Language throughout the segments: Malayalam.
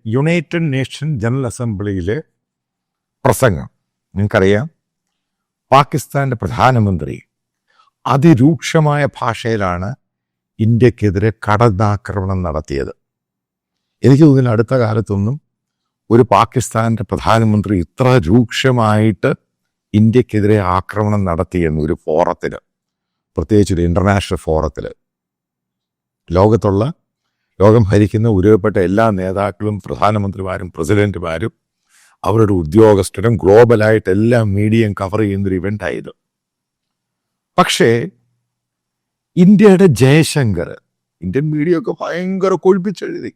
യുണൈറ്റഡ് നേഷൻ ജനറൽ അസംബ്ലിയിലെ പ്രസംഗം നിങ്ങൾക്കറിയാം. പാകിസ്ഥാൻ്റെ പ്രധാനമന്ത്രി അതിരൂക്ഷമായ ഭാഷയിലാണ് ഇന്ത്യക്കെതിരെ കടന്നാക്രമണം നടത്തിയത്. എനിക്ക് തോന്നുന്നു അടുത്ത കാലത്തൊന്നും ഒരു പാകിസ്ഥാൻ്റെ പ്രധാനമന്ത്രി ഇത്ര രൂക്ഷമായിട്ട് ഇന്ത്യക്കെതിരെ ആക്രമണം നടത്തിയെന്ന് ഒരു ഫോറത്തിൽ, പ്രത്യേകിച്ചൊരു ഇൻ്റർനാഷണൽ ഫോറത്തിൽ, ലോകം ഭരിക്കുന്ന ഉരുവപ്പെട്ട എല്ലാ നേതാക്കളും, പ്രധാനമന്ത്രിമാരും പ്രസിഡന്റുമാരും അവരുടെ ഉദ്യോഗസ്ഥരും ഗ്ലോബലായിട്ട് എല്ലാ മീഡിയയും കവർ ചെയ്യുന്നൊരു ഇവൻ്റായത്. പക്ഷേ ഇന്ത്യയുടെ ജയശങ്കർ ഇന്ത്യൻ മീഡിയ ഒക്കെ ഭയങ്കര കൊഴിപ്പിച്ചെഴുതി,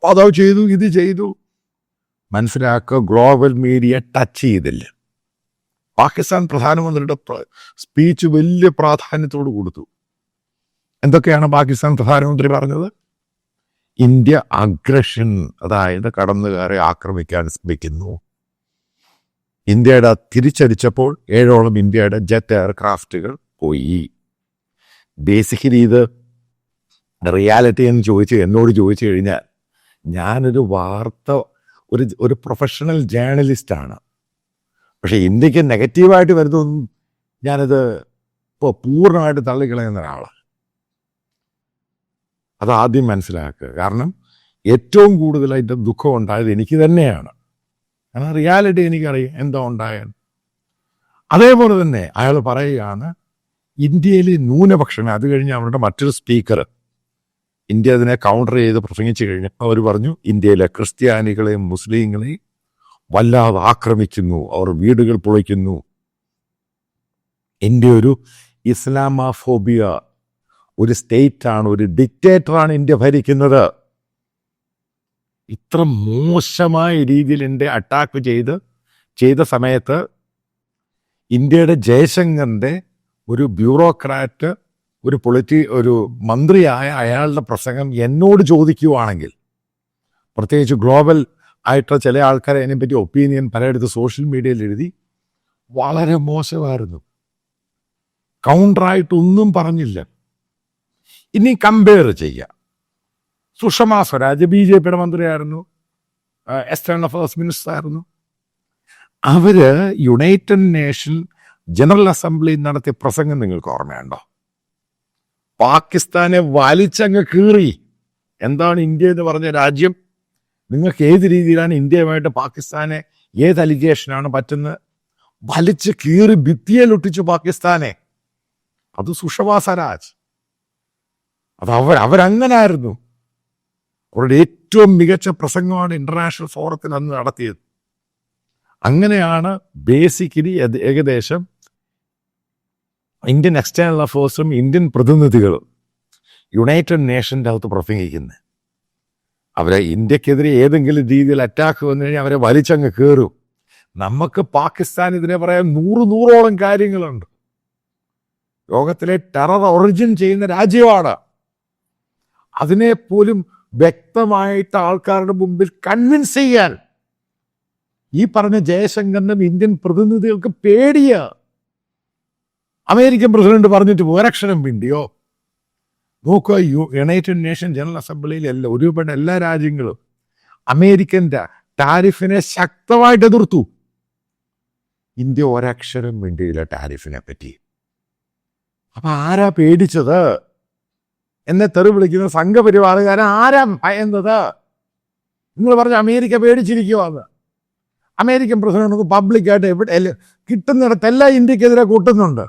അതോ ചെയ്തു ഇത് ചെയ്തു. മനസ്സിലാക്കുക, ഗ്ലോബൽ മീഡിയ ടച്ച് ചെയ്തില്ല. പാകിസ്ഥാൻ പ്രധാനമന്ത്രിയുടെ സ്പീച്ച് വലിയ പ്രാധാന്യത്തോട് കൊടുത്തു. എന്തൊക്കെയാണ് പാകിസ്ഥാൻ പ്രധാനമന്ത്രി പറഞ്ഞത്? ഇന്ത്യ അഗ്രഷൻ, അതായത് കടന്നുകയറി ആക്രമിക്കാൻ ശ്രമിക്കുന്നു. ഇന്ത്യയുടെ തിരിച്ചടിച്ചപ്പോൾ 7ഓളം ഇന്ത്യയുടെ ജെറ്റ് എയർക്രാഫ്റ്റുകൾ പോയി. ബേസിക്കലി ഇത് റിയാലിറ്റി എന്ന് എന്നോട് ചോദിച്ചു കഴിഞ്ഞാൽ, ഞാനൊരു ഒരു പ്രൊഫഷണൽ ജേർണലിസ്റ്റാണ്. പക്ഷെ ഇന്ത്യക്ക് നെഗറ്റീവായിട്ട് വരുന്നതൊന്നും ഞാനത് ഇപ്പോൾ പൂർണ്ണമായിട്ട് തള്ളിക്കളയുന്ന ഒരാളാണ്. അതാദ്യം മനസ്സിലാക്കുക. കാരണം ഏറ്റവും കൂടുതലായിട്ട് ദുഃഖം ഉണ്ടായത് എനിക്ക് തന്നെയാണ്. കാരണം റിയാലിറ്റി എനിക്കറിയാം എന്താ ഉണ്ടായത്. അതേപോലെ തന്നെ അയാൾ പറയുകയാണ് ഇന്ത്യയിലെ ന്യൂനപക്ഷങ്ങൾ, അത് കഴിഞ്ഞ് അവരുടെ മറ്റൊരു സ്പീക്കർ ഇന്ത്യ അതിനെ കൗണ്ടർ ചെയ്ത് പ്രസംഗിച്ചു കഴിഞ്ഞപ്പോൾ അവർ പറഞ്ഞു ഇന്ത്യയിലെ ക്രിസ്ത്യാനികളെയും മുസ്ലിങ്ങളെയും വല്ലാതെ ആക്രമിക്കുന്നു, അവർ വീടുകൾ പൊളിക്കുന്നു. ഇന്ത്യ ഒരു ഇസ്ലാമോഫോബിയ ഒരു സ്റ്റേറ്റാണ്, ഒരു ഡിക്റ്റേറ്ററാണ് ഇന്ത്യ ഭരിക്കുന്നത്. ഇത്ര മോശമായ രീതിയിൽ ഇന്ത്യ അറ്റാക്ക് ചെയ്ത സമയത്ത് ഇന്ത്യയുടെ ജയശങ്കറിൻ്റെ ഒരു ബ്യൂറോക്രാറ്റ്, ഒരു മന്ത്രിയായ അയാളുടെ പ്രസംഗം എന്നോട് ചോദിക്കുവാണെങ്കിൽ, പ്രത്യേകിച്ച് ഗ്ലോബൽ ആയിട്ടുള്ള ചില ആൾക്കാരെ അതിനെപ്പറ്റി ഒപ്പീനിയൻ പലയിടത്ത് സോഷ്യൽ മീഡിയയിൽ എഴുതി, വളരെ മോശമായിരുന്നു. കൗണ്ടറായിട്ടൊന്നും പറഞ്ഞില്ല. ഇനി കമ്പയർ ചെയ്യുക, സുഷമ സ്വരാജ് BJPയുടെ മന്ത്രിയായിരുന്നു, എക്സ്റ്റേണൽ അഫയേഴ്സ് മിനിസ്റ്റർ ആയിരുന്നു. അവര് യുണൈറ്റഡ് നേഷൻ ജനറൽ അസംബ്ലിയിൽ നടത്തിയ പ്രസംഗം നിങ്ങൾക്ക് ഓർമ്മയുണ്ടോ? പാകിസ്ഥാനെ വലിച്ചങ്ങ് കീറി. എന്താണ് ഇന്ത്യ എന്ന് പറഞ്ഞ രാജ്യം? നിങ്ങൾക്ക് ഏത് രീതിയിലാണ് ഇന്ത്യയുമായിട്ട് പാകിസ്ഥാനെ, ഏത് അലിഗേഷനാണ് പറ്റുന്നത്? വലിച്ച് കീറി ഭിത്തിയിലൊട്ടിച്ചു പാകിസ്ഥാനെ. അത് സുഷമ സ്വരാജ്. അത് അവരങ്ങനായിരുന്നു. അവരുടെ ഏറ്റവും മികച്ച പ്രസംഗമാണ് ഇന്റർനാഷണൽ ഫോറത്തിൽ അന്ന് നടത്തിയത്. അങ്ങനെയാണ് ബേസിക്കലി ഏകദേശം ഇന്ത്യൻ എക്സ്റ്റേണൽ അഫയേഴ്സും ഇന്ത്യൻ പ്രതിനിധികളും യുണൈറ്റഡ് നേഷൻ്റെ അകത്ത് പ്രസംഗിക്കുന്നത്. അവരെ ഇന്ത്യക്കെതിരെ ഏതെങ്കിലും രീതിയിൽ അറ്റാക്ക് വന്നു കഴിഞ്ഞാൽ അവരെ വലിച്ചങ്ങ് കയറും. നമുക്ക് പാകിസ്ഥാൻ ഇതിനെ പറയാൻ നൂറോളം കാര്യങ്ങളുണ്ട്. ലോകത്തിലെ ടെറർ ഒറിജിൻ ചെയ്യുന്ന രാജ്യമാണ്. അതിനെപ്പോലും വ്യക്തമായിട്ട് ആൾക്കാരുടെ മുമ്പിൽ കൺവിൻസ് ചെയ്യാൻ ഈ പറഞ്ഞ ജയശങ്കറിനും ഇന്ത്യൻ പ്രതിനിധികൾക്ക് പേടിയ. അമേരിക്കൻ പ്രസിഡന്റ് പറഞ്ഞിട്ട് ഒരക്ഷരം മിണ്ടിയോ? നോക്കുക, യുണൈറ്റഡ് നേഷൻ ജനറൽ അസംബ്ലിയിൽ ഒരുപാട് എല്ലാ രാജ്യങ്ങളും അമേരിക്കൻ ടാരിഫിനെ ശക്തമായിട്ട് എതിർത്തു. ഇന്ത്യ ഒരക്ഷരം മിണ്ടിയില്ല ടാരിഫിനെ പറ്റി. അപ്പൊ ആരാ പേടിച്ചത്? എന്നെ തെറി വിളിക്കുന്ന സംഘപരിവാറുകാരൻ ആരാ ഭയന്നത്? നിങ്ങൾ പറഞ്ഞ അമേരിക്ക പേടിച്ചിരിക്കുവാന്ന്. അമേരിക്കൻ പ്രസിഡന്റ് പബ്ലിക്കായിട്ട് കിട്ടുന്നിടത്തെല്ലാം ഇന്ത്യക്കെതിരെ കൂട്ടുന്നുണ്ട്.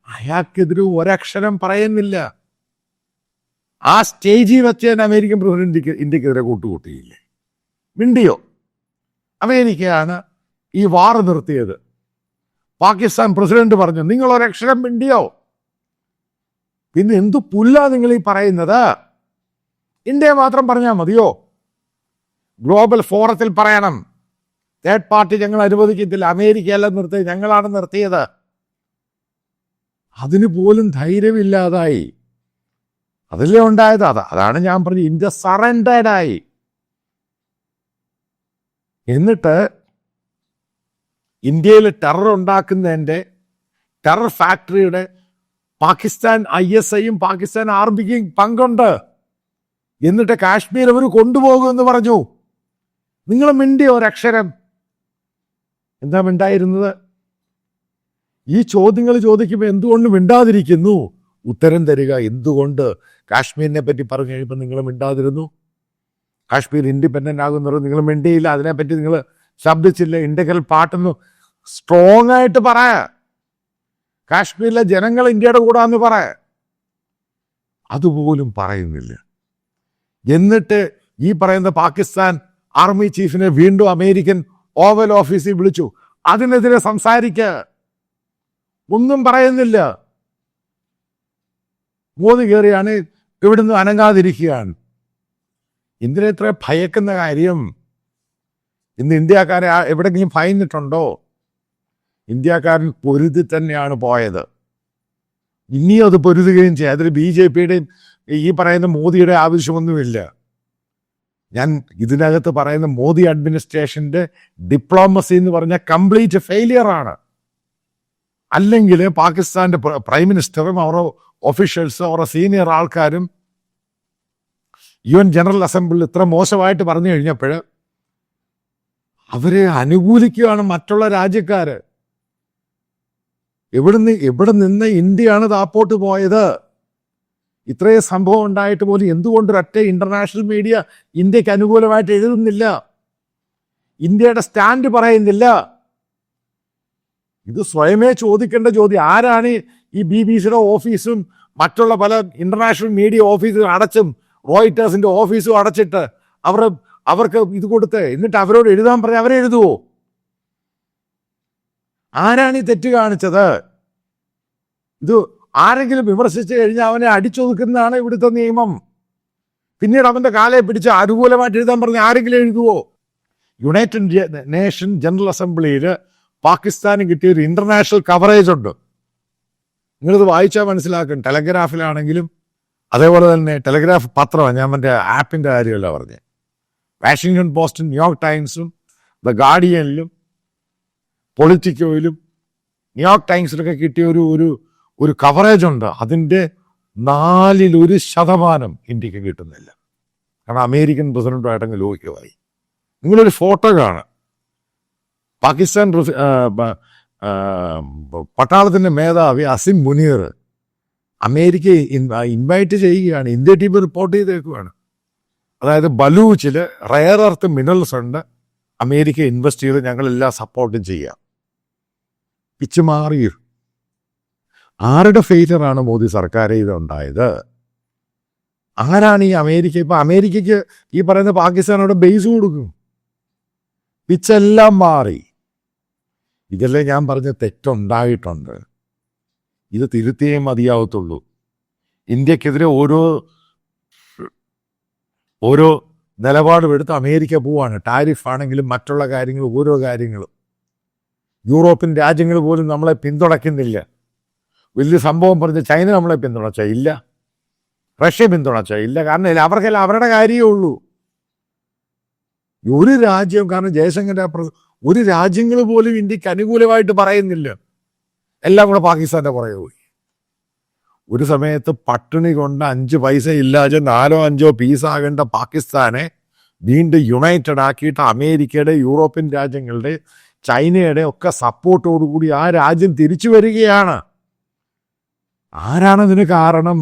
അയാൾക്കെതിരെ ഒരക്ഷരം പറയുന്നില്ല. ആ സ്റ്റേജിൽ വെച്ച് തന്നെ അമേരിക്കൻ പ്രസിഡന്റ് ഇന്ത്യക്കെതിരെ കൂട്ടുകൂട്ടിയില്ലേ? മിണ്ടിയോ? അമേരിക്കയാണ് ഈ വാർ നിർത്തിയത്. പാകിസ്ഥാൻ പ്രസിഡന്റ് പറഞ്ഞു നിങ്ങൾ ഒരക്ഷരം മിണ്ടിയോ? പിന്നെ എന്തു പുല്ലാ നിങ്ങൾ ഈ പറയുന്നത്? ഇന്ത്യ മാത്രം പറഞ്ഞാൽ മതിയോ? ഗ്ലോബൽ ഫോറത്തിൽ പറയണം, തേർഡ് പാർട്ടി ഞങ്ങൾ അനുവദിക്കത്തില്ല, അമേരിക്കയല്ല നിർത്തിയത്, ഞങ്ങളാണ് നിർത്തിയത്. അതിന് പോലും ധൈര്യമില്ലാതായി. അതല്ലേ ഉണ്ടായത്? അതാണ് ഞാൻ പറഞ്ഞത്, ഇന്ത്യ സറണ്ടേഡായി. എന്നിട്ട് ഇന്ത്യയിൽ ടെറർ ഉണ്ടാക്കുന്നതിൻ്റെ ടെറർ ഫാക്ടറിയുടെ പാകിസ്ഥാൻ ISIയും പാകിസ്ഥാൻ ആർമിക്കും പങ്കുണ്ട്. എന്നിട്ട് കാശ്മീർ അവർ കൊണ്ടുപോകുമെന്ന് പറഞ്ഞു. നിങ്ങൾ മിണ്ടിയ ഒരക്ഷരം. എന്താ മിണ്ടായിരുന്നത്? ഈ ചോദ്യങ്ങൾ ചോദിക്കുമ്പോൾ എന്തുകൊണ്ട് മിണ്ടാതിരിക്കുന്നു? ഉത്തരം തരിക. എന്തുകൊണ്ട് കാശ്മീരിനെ പറ്റി പറഞ്ഞു കഴിയുമ്പോൾ നിങ്ങൾ മിണ്ടാതിരുന്നു? കാശ്മീർ ഇൻഡിപെൻഡൻ്റ് ആകുന്നത് നിങ്ങൾ മിണ്ടിയില്ല. അതിനെപ്പറ്റി നിങ്ങൾ ശബ്ദിച്ചില്ല. ഇന്റഗ്രൽ പാർട്ടെന്ന് സ്ട്രോങ് ആയിട്ട് പറയാ. കാശ്മീരിലെ ജനങ്ങൾ ഇന്ത്യയുടെ കൂടാന്ന് പറയാ. അതുപോലും പറയുന്നില്ല. എന്നിട്ട് ഈ പറയുന്ന പാകിസ്ഥാൻ ആർമി ചീഫിനെ വീണ്ടും അമേരിക്കൻ ഓവൽ ഓഫീസിൽ വിളിച്ചു. അതിനെതിരെ സംസാരിക്കുക. ഒന്നും പറയുന്നില്ല. മോദി കയറിയാണ് ഇവിടുന്ന് അനങ്ങാതിരിക്കുകയാണ്. ഇന്ത്യനെ ഇത്ര ഭയക്കുന്ന കാര്യം ഇന്ന് ഇന്ത്യക്കാരെ എവിടെയെങ്കിലും ഭയന്നിട്ടുണ്ടോ? ഇന്ത്യക്കാരൻ പൊരുതി തന്നെയാണ് പോയത്. ഇനിയും അത് പൊരുതുകയും ചെയ്യും. അതിൽ BJPയുടെയും ഈ പറയുന്ന മോദിയുടെ ആവശ്യമൊന്നുമില്ല. ഞാൻ ഇതിനകത്ത് പറയുന്ന മോദി അഡ്മിനിസ്ട്രേഷൻ്റെ ഡിപ്ലോമസി എന്ന് പറഞ്ഞാൽ കംപ്ലീറ്റ് ഫെയിലിയറാണ്. അല്ലെങ്കിൽ പാകിസ്ഥാന്റെ പ്രൈം മിനിസ്റ്ററും അവരുടെ ഒഫീഷ്യൽസും അവരുടെ സീനിയർ ആൾക്കാരും UN ജനറൽ അസംബ്ലിയിൽ ഇത്ര മോശമായിട്ട് പറഞ്ഞു കഴിഞ്ഞപ്പോൾ അവരെ അനുകൂലിക്കുകയാണ് മറ്റുള്ള രാജ്യക്കാര്. എവിടെ നിന്ന് ഇന്ത്യയാണ് താപ്പോട്ട് പോയത്? ഇത്രയും സംഭവം ഉണ്ടായിട്ട് പോലും എന്തുകൊണ്ട് ഒരൊറ്റ ഇന്റർനാഷണൽ മീഡിയ ഇന്ത്യക്ക് അനുകൂലമായിട്ട് എഴുതുന്നില്ല? ഇന്ത്യയുടെ സ്റ്റാൻഡ് പറയുന്നില്ല. ഇത് സ്വയമേ ചോദിക്കേണ്ട ചോദ്യം. ആരാണ് ഈ BBC ഓഫീസും മറ്റുള്ള പല ഇന്റർനാഷണൽ മീഡിയ ഓഫീസും അടച്ചും റോയിറ്റേഴ്സിന്റെ ഓഫീസും അടച്ചിട്ട് അവർക്ക് ഇത് കൊടുത്ത് എന്നിട്ട് അവരോട് എഴുതാൻ പറഞ്ഞ അവരെഴുതുവോ? ആരാണ് ഈ തെറ്റ് കാണിച്ചത്? ഇത് ആരെങ്കിലും വിമർശിച്ചു കഴിഞ്ഞാൽ അവനെ അടിച്ചൊതുക്കുന്നതാണ് ഇവിടുത്തെ നിയമം. പിന്നീട് അവന്റെ കാലെ പിടിച്ച് അനുകൂലമായിട്ട് എഴുതാൻ പറഞ്ഞ ആരെങ്കിലും എഴുതുവോ? യുണൈറ്റഡ് നേഷൻ ജനറൽ അസംബ്ലിയിൽ പാകിസ്ഥാന് കിട്ടിയ ഒരു ഇന്റർനാഷണൽ കവറേജ് ഉണ്ട്. നിങ്ങളിത് വായിച്ചാൽ മനസ്സിലാക്കും. ടെലഗ്രാഫിലാണെങ്കിലും അതേപോലെ തന്നെ ടെലഗ്രാഫ് പത്രമാണ്, ഞാൻ എൻ്റെ ആപ്പിൻ്റെ കാര്യമല്ല പറഞ്ഞത്. വാഷിങ്ടൺ പോസ്റ്റും ന്യൂയോർക്ക് ടൈംസും ദ ഗാർഡിയനിലും പൊളിറ്റിക്കോയിലും ന്യൂയോർക്ക് ടൈംസിലൊക്കെ കിട്ടിയ ഒരു കവറേജ് ഉണ്ട്. അതിൻ്റെ 4% ഇന്ത്യക്ക് കിട്ടുന്നില്ല. കാരണം അമേരിക്കൻ പ്രസിഡന്റുമായിട്ടങ്ങ് ലോഹിക്കമായി. നിങ്ങളൊരു ഫോട്ടോ കാണാം. പാകിസ്ഥാൻ പട്ടാളത്തിൻ്റെ മേധാവി അസിം മുനീർ അമേരിക്കയെ ഇൻവൈറ്റ് ചെയ്യുകയാണ്. ഇന്ത്യ ടീം റിപ്പോർട്ട് ചെയ്തേക്കുവാണ്. അതായത് ബലൂച്ചിൽ റയർ എർത്ത് മിനറൽസ് ഉണ്ട്, അമേരിക്ക ഇൻവെസ്റ്റ് ചെയ്ത് ഞങ്ങളെല്ലാം സപ്പോർട്ടും ചെയ്യാം. പിച്ചുമാറി. ആരുടെ ഫെയിലിയറാണ് മോദി സർക്കാർ ഇതുണ്ടായത്? ആരാണ് ഈ അമേരിക്ക? ഇപ്പൊ അമേരിക്കയ്ക്ക് ഈ പറയുന്ന പാകിസ്ഥാനോട് ബേസ് കൊടുക്കും. പിച്ചെല്ലാം മാറി. ഇതല്ലേ ഞാൻ പറഞ്ഞ തെറ്റുണ്ടായിട്ടുണ്ട്. ഇത് തിരുത്തിയേ മതിയാവത്തുള്ളൂ. ഇന്ത്യക്കെതിരെ ഓരോ നിലപാടും എടുത്ത് അമേരിക്ക പോവാണ്. ടാരിഫ് ആണെങ്കിലും മറ്റുള്ള കാര്യങ്ങളും ഓരോ കാര്യങ്ങളും. യൂറോപ്യൻ രാജ്യങ്ങൾ പോലും നമ്മളെ പിന്തുണയ്ക്കുന്നില്ല. വലിയ സംഭവം പറഞ്ഞ് ചൈന നമ്മളെ പിന്തുണച്ച ഇല്ല, റഷ്യ പിന്തുണച്ച ഇല്ല. കാരണം അവർക്കെല്ലാം അവരുടെ കാര്യമേ ഉള്ളൂ. ഒരു രാജ്യം, കാരണം ജയശങ്കറിന്റെ ഒരു രാജ്യങ്ങൾ പോലും ഇന്ത്യക്ക് അനുകൂലമായിട്ട് പറയുന്നില്ല. എല്ലാം കൂടെ പാകിസ്ഥാന്റെ പുറകെ പോയി. ഒരു സമയത്ത് പട്ടിണി കൊണ്ട് 5 പൈസ ഇല്ലാതെ 4-5 പീസാകേണ്ട പാകിസ്ഥാനെ വീണ്ടും യുണൈറ്റഡ് ആക്കിയിട്ട് അമേരിക്കയുടെ, യൂറോപ്യൻ രാജ്യങ്ങളുടെ, ചൈനയുടെ ഒക്കെ സപ്പോർട്ടോടുകൂടി ആ രാജ്യം തിരിച്ചു വരികയാണ്. ആരാണതിന് കാരണം?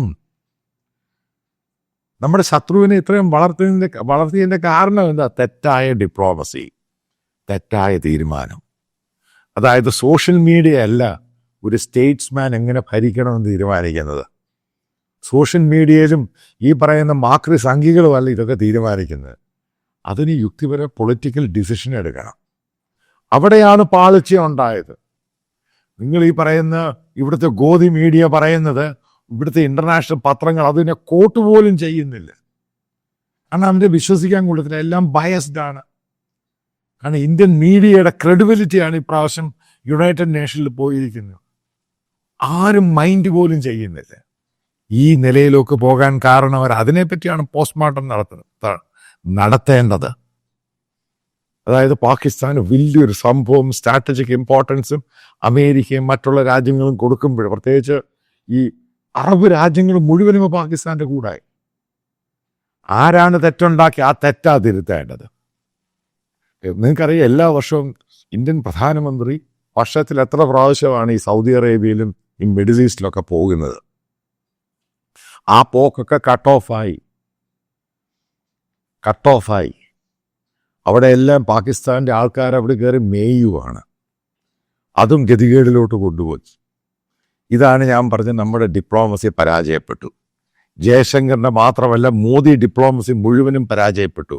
നമ്മുടെ ശത്രുവിനെ ഇത്രയും വളർത്തിയതിൻ്റെ കാരണം എന്താ? തെറ്റായ ഡിപ്ലോമസി, തെറ്റായ തീരുമാനം. അതായത് സോഷ്യൽ മീഡിയ അല്ല ഒരു സ്റ്റേറ്റ്സ്മാൻ എങ്ങനെ ഭരിക്കണമെന്ന് തീരുമാനിക്കുന്നത്. സോഷ്യൽ മീഡിയയിലും ഈ പറയുന്ന മാക്രി സംഖ്യകളുമല്ല ഇതൊക്കെ തീരുമാനിക്കുന്നത്. അതിന് യുക്തിപര പൊളിറ്റിക്കൽ ഡിസിഷൻ എടുക്കണം. അവിടെയാണ് പാളിച്ച ഉണ്ടായത്. നിങ്ങൾ ഈ പറയുന്ന ഇവിടുത്തെ ഗോധി മീഡിയ പറയുന്നത്, ഇവിടുത്തെ ഇന്റർനാഷണൽ പത്രങ്ങൾ അതിനെ കോട്ട് പോലും ചെയ്യുന്നില്ല. കാരണം അവരെ വിശ്വസിക്കാൻ കൊള്ളത്തില്ല. എല്ലാം ബയസ്ഡ് ആണ്. കാരണം ഇന്ത്യൻ മീഡിയയുടെ ക്രെഡിബിലിറ്റിയാണ് ഇപ്രാവശ്യം യുണൈറ്റഡ് നേഷനിൽ പോയിരിക്കുന്നത്. ആരും മൈൻഡ് പോലും ചെയ്യുന്നില്ല. ഈ നിലയിലൊക്കെ പോകാൻ കാരണം അവർ അതിനെപ്പറ്റിയാണ് പോസ്റ്റ്മോർട്ടം നടത്തേണ്ടത്. അതായത് പാകിസ്ഥാന് വലിയൊരു സംഭവം, സ്ട്രാറ്റജിക് ഇമ്പോർട്ടൻസും അമേരിക്കയും മറ്റുള്ള രാജ്യങ്ങളും കൊടുക്കുമ്പോൾ, പ്രത്യേകിച്ച് ഈ അറബ് രാജ്യങ്ങൾ മുഴുവനും പാകിസ്ഥാന്റെ കൂടായി. ആരാണ് തെറ്റുണ്ടാക്കി ആ തെറ്റാ തിരുത്തേണ്ടത്. നിങ്ങൾക്കറിയാം, എല്ലാ വർഷവും ഇന്ത്യൻ പ്രധാനമന്ത്രി വർഷത്തിൽ എത്ര പ്രാവശ്യമാണ് ഈ സൗദി അറേബ്യയിലും ഈ മിഡിൽ ഈസ്റ്റിലൊക്കെ പോകുന്നത്. ആ പോക്കൊക്കെ കട്ട് ഓഫായി. അവിടെ എല്ലാം പാകിസ്ഥാൻ്റെ ആൾക്കാർ അവിടെ കയറി മേയുവാണ്. അതും ഗതികേടിലോട്ട് കൊണ്ടുപോയി. ഇതാണ് ഞാൻ പറഞ്ഞ നമ്മുടെ ഡിപ്ലോമസി പരാജയപ്പെട്ടു. ജയശങ്കറിൻ്റെ മാത്രമല്ല, മോദി ഡിപ്ലോമസി മുഴുവനും പരാജയപ്പെട്ടു.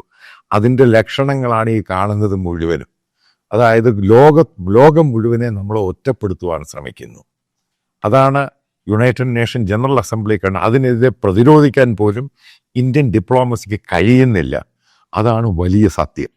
അതിൻ്റെ ലക്ഷണങ്ങളാണ് ഈ കാണുന്നത് മുഴുവനും. അതായത് ലോകം മുഴുവനെ നമ്മൾ ഒറ്റപ്പെടുത്തുവാൻ ശ്രമിക്കുന്നു. അതാണ് യുണൈറ്റഡ് നേഷൻ ജനറൽ അസംബ്ലി കണ്ട്. അതിനെതിരെ പ്രതിരോധിക്കാൻ പോലും ഇന്ത്യൻ ഡിപ്ലോമസിക്ക് കഴിയുന്നില്ല. അതാണ് വലിയ സത്യം.